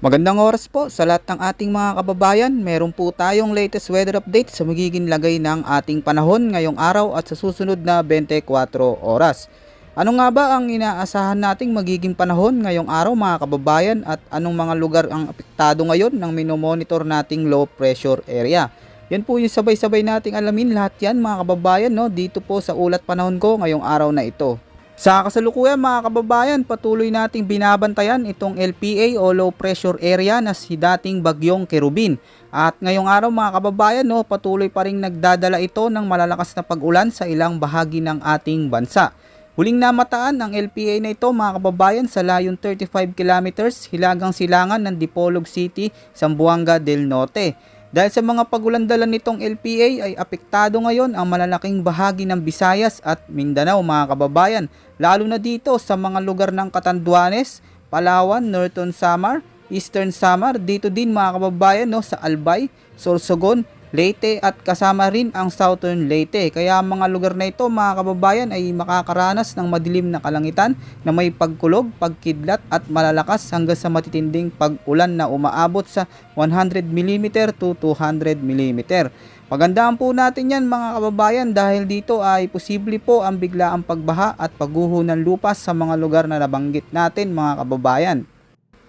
Magandang oras po sa lahat ng ating mga kababayan. Meron po tayong latest weather update sa magiging lagay ng ating panahon ngayong araw at sa susunod na 24 oras. Ano nga ba ang inaasahan nating magiging panahon ngayong araw mga kababayan at anong mga lugar ang apektado ngayon ng minomonitor nating low pressure area? Yan po yung sabay-sabay nating alamin lahat yan mga kababayan, no, dito po sa ulat panahon ko ngayong araw na ito. Sa kasalukuyan mga kababayan, patuloy nating binabantayan itong LPA o low pressure area na si dating bagyong Kerubin. At ngayong araw mga kababayan, no, patuloy pa ring nagdadala ito ng malalakas na pag-ulan sa ilang bahagi ng ating bansa. Huling namataan ang LPA na ito mga kababayan sa layong 35 kilometers hilagang silangan ng Dipolog City, Zamboanga del Norte. Dahil sa mga pagulan-dala nitong LPA ay apektado ngayon ang malalaking bahagi ng Visayas at Mindanao mga kababayan, lalo na dito sa mga lugar ng Catanduanes, Palawan, Northern Samar, Eastern Samar, dito din mga kababayan, no, sa Albay, Sorsogon, Leyte at kasama rin ang Southern Leyte. Kaya ang mga lugar na ito mga kababayan ay makakaranas ng madilim na kalangitan na may pagkulog, pagkidlat at malalakas hanggang sa matitinding pag-ulan na umaabot sa 100 mm to 200 mm. Pagandaan po natin yan mga kababayan dahil dito ay posible po ang biglaang pagbaha at pagguho ng lupa sa mga lugar na nabanggit natin mga kababayan.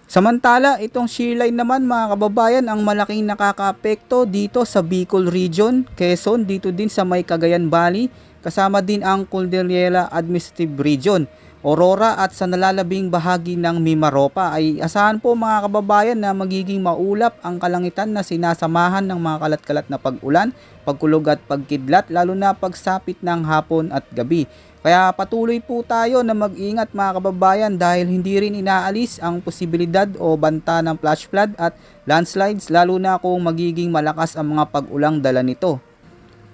Samantala, itong shear line naman mga kababayan ang malaking nakakaapekto dito sa Bicol Region, Quezon, dito din sa may Cagayan Valley, kasama din ang Cordillera Administrative Region, Aurora at sa nalalabing bahagi ng Mimaropa. Ay asahan po mga kababayan na magiging maulap ang kalangitan na sinasamahan ng mga kalat-kalat na pag-ulan, pagkulog at pagkidlat lalo na pagsapit ng hapon at gabi. Kaya patuloy po tayo na mag-ingat mga kababayan dahil hindi rin inaalis ang posibilidad o banta ng flash flood at landslides lalo na kung magiging malakas ang mga pag-ulang dala nito.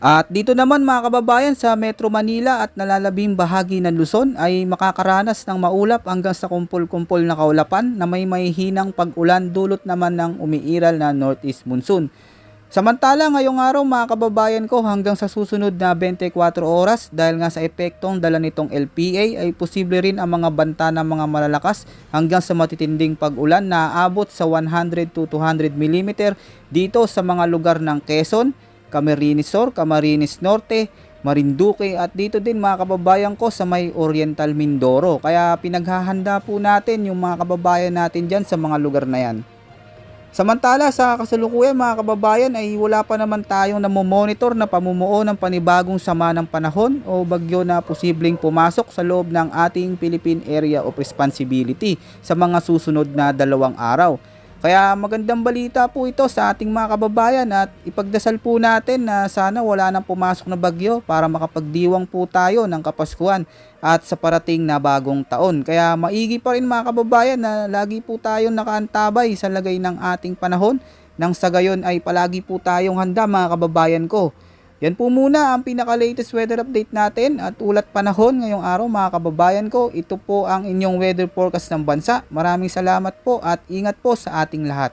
At dito naman mga kababayan sa Metro Manila at nalalabing bahagi ng Luzon ay makakaranas ng maulap hanggang sa kumpol-kumpol na kaulapan na may mahihinang pag-ulan dulot naman ng umiiral na northeast monsoon. Samantala ngayong araw mga kababayan ko hanggang sa susunod na 24 oras dahil nga sa epektong dala nitong LPA ay posible rin ang mga banta ng mga malalakas hanggang sa matitinding pag-ulan na aabot sa 100 to 200 mm dito sa mga lugar ng Quezon, Camarines Sur, Camarines Norte, Marinduque at dito din mga kababayan ko sa may Oriental Mindoro. Kaya pinaghahanda po natin yung mga kababayan natin dyan sa mga lugar na yan. Samantala sa kasalukuyan mga kababayan ay wala pa naman tayong namomonitor na pamumuo ng panibagong sama ng panahon o bagyo na posibleng pumasok sa loob ng ating Philippine Area of Responsibility sa mga susunod na 2 araw. Kaya magandang balita po ito sa ating mga kababayan at ipagdasal po natin na sana wala nang pumasok na bagyo para makapagdiwang po tayo ng Kapaskuhan at sa parating na bagong taon. Kaya maigi pa rin mga kababayan na lagi po tayong nakaantabay sa lagay ng ating panahon nang sa gayon ay palagi po tayong handa mga kababayan ko. Yan po muna ang pinaka-latest weather update natin at ulat panahon ngayong araw mga kababayan ko. Ito po ang inyong weather forecast ng bansa. Maraming salamat po at ingat po sa ating lahat.